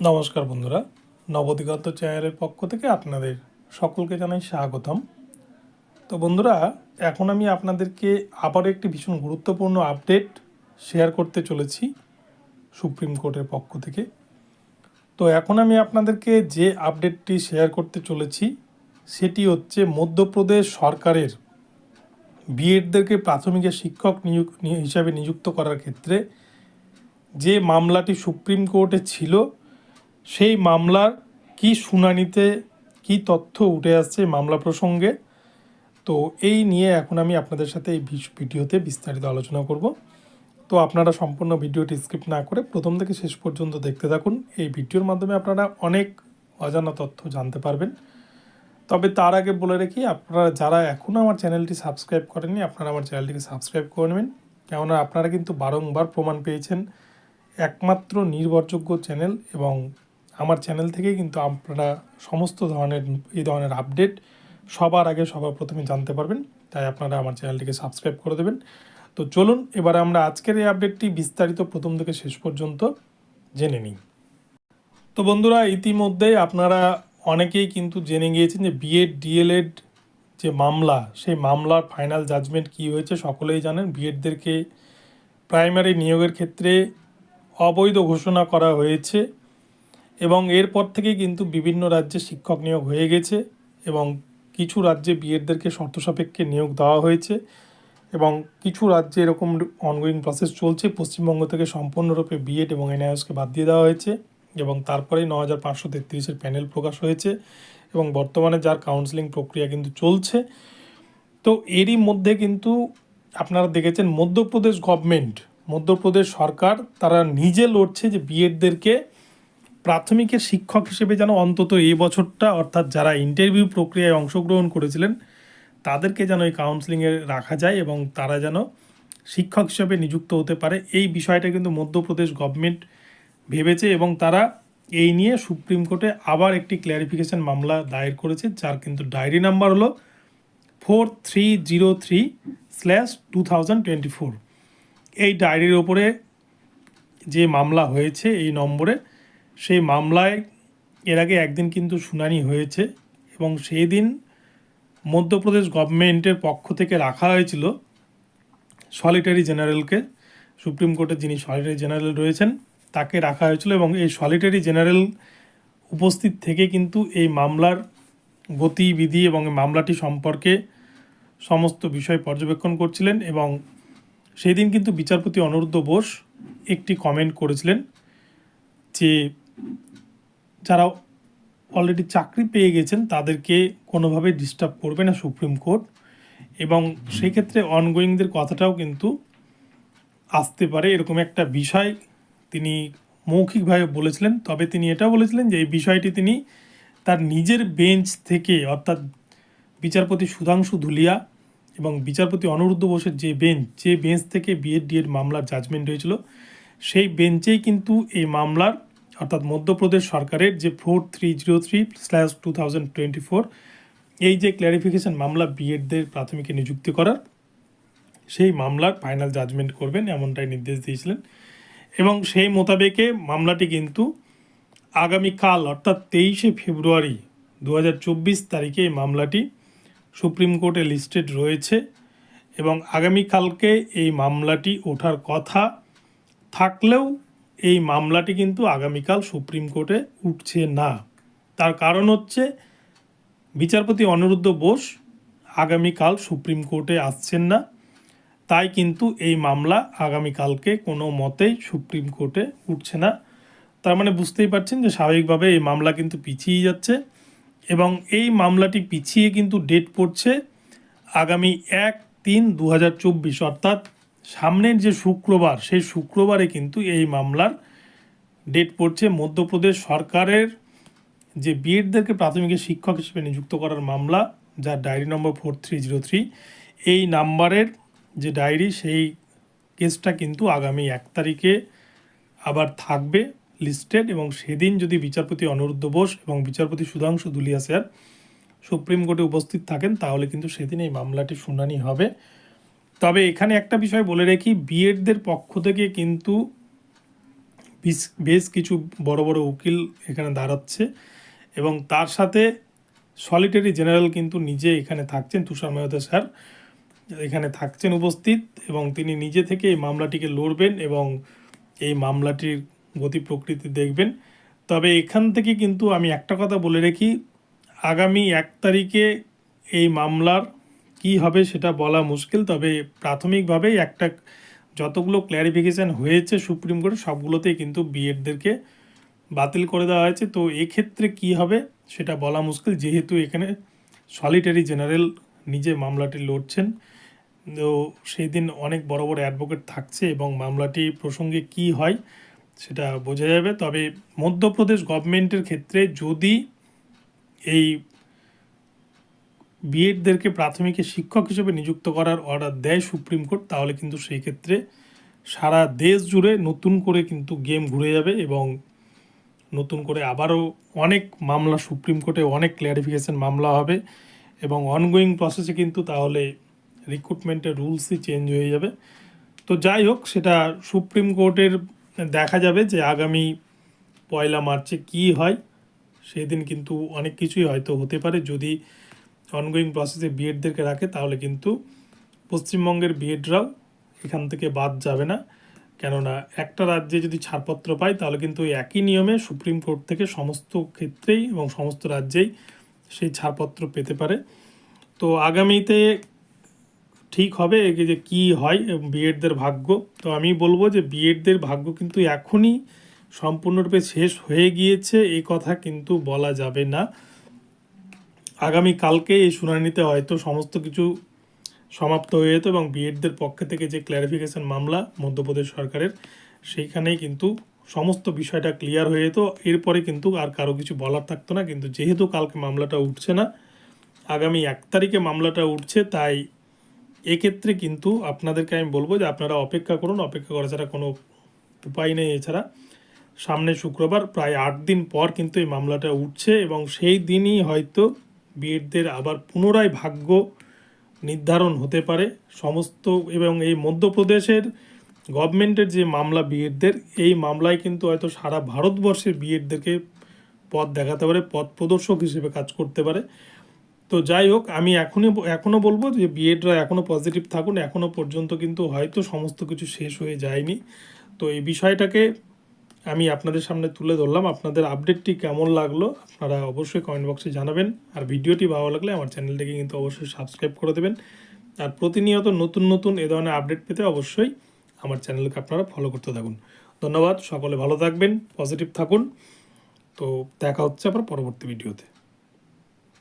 নমস্কার বন্ধুরা, নবদিগন্ত চ্যানেলের পক্ষ থেকে আপনাদের সকলকে জানাই স্বাগতম। তো বন্ধুরা, এখন আমি আপনাদেরকে আবারও একটি ভীষণ গুরুত্বপূর্ণ আপডেট শেয়ার করতে চলেছি সুপ্রিম কোর্টের পক্ষ থেকে। তো এখন আমি আপনাদেরকে যে আপডেটটি শেয়ার করতে চলেছি সেটি হচ্ছে মধ্যপ্রদেশ সরকারের বিএডদেরকে প্রাথমিকের শিক্ষক হিসাবে নিযুক্ত করার ক্ষেত্রে যে মামলাটি সুপ্রিম কোর্টে ছিল সেই মামলার কি শুনানিতে কি তথ্য উঠে আসছে মামলা প্রসঙ্গে। তো এই নিয়ে এখন আমি আপনাদের সাথে এই ভিডিওতে বিস্তারিত আলোচনা করব। তো আপনারা সম্পূর্ণ ভিডিওটি স্কিপ না করে প্রথম থেকে শেষ পর্যন্ত দেখতে থাকুন। এই ভিডিওর মাধ্যমে আপনারা অনেক অজানা তথ্য জানতে পারবেন। তবে তার আগে বলে রাখি, আপনারা যারা এখনও আমার চ্যানেলটি সাবস্ক্রাইব করেননি আপনারা আমার চ্যানেলটিকে সাবস্ক্রাইব করে নেবেন, কেননা আপনারা কিন্তু বারংবার প্রমাণ পেয়েছেন একমাত্র নির্ভরযোগ্য চ্যানেল, এবং আমার চ্যানেল থেকেই কিন্তু আপনারা সমস্ত ধরনের এই ধরনের আপডেট সবার আগে সবার প্রথমে জানতে পারবেন। তাই আপনারা আমার চ্যানেলটিকে সাবস্ক্রাইব করে দেবেন। তো চলুন এবারে আমরা আজকের এই আপডেটটি বিস্তারিত প্রথম থেকে শেষ পর্যন্ত জেনে নিই। তো বন্ধুরা, ইতিমধ্যেই আপনারা অনেকেই কিন্তু জেনে গিয়েছেন যে বিএড ডিএলএড যে মামলা, সেই মামলার ফাইনাল জাজমেন্ট কী হয়েছে সকলেই জানেন। বিএডদেরকে প্রাইমারি নিয়োগের ক্ষেত্রে অবৈধ ঘোষণা করা হয়েছে, এবং এরপর থেকে কিন্তু বিভিন্ন রাজ্যে শিক্ষক নিয়োগ হয়ে গেছে, এবং কিছু রাজ্যে বিএডদেরকে শর্ত সাপেক্ষে নিয়োগ দেওয়া হয়েছে, এবং কিছু রাজ্যে এরকম অনগোয়িং প্রসেস চলছে। পশ্চিমবঙ্গ থেকে সম্পূর্ণরূপে বিএড এবং এনআইএসকে বাদ দিয়ে দেওয়া হয়েছে, এবং তারপরেই ৯,৫৩৩-এর প্যানেল প্রকাশ হয়েছে, এবং বর্তমানে যার কাউন্সেলিং প্রক্রিয়া কিন্তু চলছে। তো এরই মধ্যে কিন্তু আপনারা দেখেছেন মধ্যপ্রদেশ সরকার তারা নিজে লড়ছে যে বিএডদেরকে প্রাথমিকের শিক্ষক হিসেবে যেন অন্তত এই বছরটা, অর্থাৎ যারা ইন্টারভিউ প্রক্রিয়ায় অংশগ্রহণ করেছিলেন তাদেরকে যেন এই কাউন্সেলিংয়ে রাখা যায় এবং তারা যেন শিক্ষক হিসেবে নিযুক্ত হতে পারে। এই বিষয়টা কিন্তু মধ্যপ্রদেশ গভর্নমেন্ট ভেবেছে, এবং তারা এই নিয়ে সুপ্রিম কোর্টে আবার একটি ক্ল্যারিফিকেশন মামলা দায়ের করেছে, যার কিন্তু ডায়েরি নাম্বার হলো 4303/2024। এই ডায়েরির ওপরে যে মামলা হয়েছে এই নম্বরে, সেই মামলায় এর আগে একদিন কিন্তু শুনানি হয়েছে, এবং সেই দিন মধ্যপ্রদেশ গভর্নমেন্টের পক্ষ থেকে রাখা হয়েছিল সলিটারি জেনারেলকে। সুপ্রিম কোর্টের যিনি সলিটারি জেনারেল রয়েছেন তাকে রাখা হয়েছিল, এবং এই সলিটারি জেনারেল উপস্থিত থেকে কিন্তু এই মামলার গতিবিধি এবং মামলাটি সম্পর্কে সমস্ত বিষয় পর্যবেক্ষণ করছিলেন। এবং সেই দিন কিন্তু বিচারপতি অনিরুদ্ধ বোস একটি কমেন্ট করেছিলেন যে যারা অলরেডি চাকরি পেয়ে গেছেন তাদেরকে কোনোভাবে ডিস্টার্ব করবে না সুপ্রিম কোর্ট, এবং সেই ক্ষেত্রে অনগোয়িংদের কথাটাও কিন্তু আসতে পারে, এরকম একটা বিষয় তিনি মৌখিকভাবে বলেছিলেন। তবে তিনি এটা বলেছিলেন যে এই বিষয়টি তিনি তার নিজের বেঞ্চ থেকে, অর্থাৎ বিচারপতি সুধাংশু ধুলিয়া এবং বিচারপতি অনিরুদ্ধ বোসের যে বেঞ্চ থেকে বিএড ডিএড মামলার জাজমেন্ট হয়েছিল, সেই বেঞ্চেই কিন্তু এই মামলার, অর্থাৎ মধ্যপ্রদেশ সরকারের যে 4303/2024 এই যে ক্ল্যারিফিকেশন মামলা বিএডদের প্রাথমিকে নিযুক্তি করার, সেই মামলার ফাইনাল জাজমেন্ট করবেন এমনটাই নির্দেশ দিয়েছিলেন। এবং সেই মোতাবেকে মামলাটি কিন্তু আগামীকাল, অর্থাৎ 23শে ফেব্রুয়ারি 2024 তারিখে এই মামলাটি সুপ্রিম কোর্টে লিস্টেড রয়েছে, এবং আগামীকালকে এই মামলাটি ওঠার কথা থাকলেও এই মামলাটি কিন্তু আগামীকাল সুপ্রিম কোর্টে উঠছে না। তার কারণ হচ্ছে বিচারপতি অনিরুদ্ধ বোস আগামীকাল সুপ্রিম কোর্টে আসছেন না, তাই কিন্তু এই মামলা আগামীকালকে কোনো মতেই সুপ্রিম কোর্টে উঠছে না। তার মানে বুঝতেই পারছেন যে স্বাভাবিকভাবে এই মামলা কিন্তু পিছিয়ে যাচ্ছে, এবং এই মামলাটি পিছিয়ে কিন্তু ডেট পড়ছে আগামী 1/3/2024, অর্থাৎ সামনের যে শুক্রবার, সেই শুক্রবারে কিন্তু এই মামলার ডেট পড়ছে। মধ্যপ্রদেশ সরকারের যে বিএডদেরকে প্রাথমিকের শিক্ষক হিসেবে নিযুক্ত করার মামলা, যার ডায়েরি নম্বর 4303, এই নাম্বারের যে ডায়েরি, সেই কেসটা কিন্তু আগামী 1 তারিখে আবার থাকবে লিস্টেড, এবং সেদিন যদি বিচারপতি অনিরুদ্ধ বোস এবং বিচারপতি সুধাংশু ধুলিয়া স্যার সুপ্রিম কোর্টে উপস্থিত থাকেন তাহলে কিন্তু সেদিন এই মামলাটি শুনানি হবে। তবে এখানে একটা বিষয় বলে রাখি, বিএডদের পক্ষ থেকে কিন্তু বেশ কিছু বড় বড় উকিল এখানে দাঁড়াচ্ছে এবং তার সাথে সলিটারি জেনারেল কিন্তু নিজে এখানে থাকছেন, তুষার মেহতা স্যার এখানে থাকছেন উপস্থিত এবং তিনি নিজে থেকে এই মামলাটিকে লড়বেন এবং এই মামলাটির গতি প্রকৃতি দেখবেন। তবে এখান থেকে কিন্তু আমি একটা কথা বলে রাখি, আগামী 1 তারিখে এই মামলার কি হবে সেটা বলা মুশকিল। তবে প্রাথমিকভাবেই যতগুলো ক্ল্যারিফিকেশান হয়েছে সুপ্রিম কোর্টে সবগুলোতেই কিন্তু বিএডদেরকে বাতিল করে দেওয়া হয়েছে। তো এক্ষেত্রে কি হবে সেটা বলা মুশকিল, যেহেতু এখানে সলিটারি জেনারেল নিজে মামলাটি লড়ছেন। তো সেই দিন অনেক বড় বড় অ্যাডভোকেট থাকছে এবং মামলাটি প্রসঙ্গে কি হয় সেটা বোঝা যাবে। তবে মধ্যপ্রদেশ গভর্নমেন্টের ক্ষেত্রে যদি এই বিএডদেরকে প্রাথমিকে শিক্ষক হিসেবে নিযুক্ত করার অর্ডার দেয় সুপ্রিম কোর্ট, তাহলে কিন্তু সেই ক্ষেত্রে সারা দেশ জুড়ে নতুন করে কিন্তু গেম ঘুরে যাবে এবং নতুন করে আবারও অনেক মামলা সুপ্রিম কোর্টে অনেক ক্ল্যারিফিকেশান মামলা হবে এবং অনগোয়িং প্রসেসে কিন্তু তাহলে রিক্রুটমেন্টের রুলসই চেঞ্জ হয়ে যাবে। তো যাই হোক, সেটা সুপ্রিম কোর্টের দেখা যাবে যে আগামী 1 মার্চে কি হয়। সেদিন কিন্তু অনেক কিছুই হয়তো হতে পারে। যদি অনগোয়িং প্রসেসে বিএডদেরকে রাখে তাহলে কিন্তু পশ্চিমবঙ্গের বিএডরাও এখান থেকে বাদ যাবে না, কেননা একটা রাজ্যে যদি ছাড়পত্র পায় তাহলে কিন্তু একই নিয়মে সুপ্রিম কোর্ট থেকে সমস্ত ক্ষেত্রেই এবং সমস্ত রাজ্যেই সেই ছাড়পত্র পেতে পারে। তো আগামীতে ঠিক হবে যে কী হয় বিএডদের ভাগ্য। তো আমি বলবো যে বিএডদের ভাগ্য কিন্তু এখনই সম্পূর্ণরূপে শেষ হয়ে গিয়েছে এই কথা কিন্তু বলা যাবে না। আগামী কালকে এই শুনানিতে হয়তো সমস্ত কিছু সমাপ্ত হয়ে যেত এবং বিএডদের পক্ষে থেকে যে ক্ল্যারিফিকেশান মামলা মধ্যপ্রদেশ সরকারের, সেইখানেই কিন্তু সমস্ত বিষয়টা ক্লিয়ার হয়ে যেত। এরপরে কিন্তু আর কারো কিছু বলার থাকতো না। কিন্তু যেহেতু কালকে মামলাটা উঠছে না, আগামী 1 তারিখে মামলাটা উঠছে, তাই এক্ষেত্রে কিন্তু আপনাদেরকে আমি বলবো যে আপনারা অপেক্ষা করুন। অপেক্ষা করা ছাড়া কোনো উপায় নেই। এছাড়া সামনে শুক্রবার প্রায় 8 দিন পর কিন্তু এই মামলাটা উঠছে এবং সেই দিনই হয়তো বিএডদের আবার পুনরায় ভাগ্য নির্ধারণ হতে পারে সমস্ত। এবং এই মধ্যপ্রদেশের গভর্নমেন্টের যে মামলা বিএডদের, এই মামলায় কিন্তু হয়তো সারা ভারতবর্ষের বিএডদেরকে পথ দেখাতে পারে, পথ প্রদর্শক হিসেবে কাজ করতে পারে। তো যাই হোক, আমি এখনও বলবো যে বিএডরা এখনও পজিটিভ থাকুন। এখনও পর্যন্ত কিন্তু হয়তো সমস্ত কিছু শেষ হয়ে যায়নি। তো এই বিষয়টাকে আমি আপনাদের সামনে তুলে ধরলাম। আপনাদের আপডেটটি কেমন লাগলো আপনারা অবশ্যই কমেন্ট বক্সে জানাবেন। আর ভিডিওটি ভালো লাগলে আমার চ্যানেলটিকে কিন্তু অবশ্যই সাবস্ক্রাইব করে দেবেন। আর প্রতিনিয়ত নতুন নতুন এ ধরনের আপডেট পেতে অবশ্যই আমার চ্যানেলকে আপনারা ফলো করতে থাকুন। ধন্যবাদ, সকলে ভালো থাকবেন, পজিটিভ থাকুন। তো দেখা হচ্ছে আবার পরবর্তী ভিডিওতে।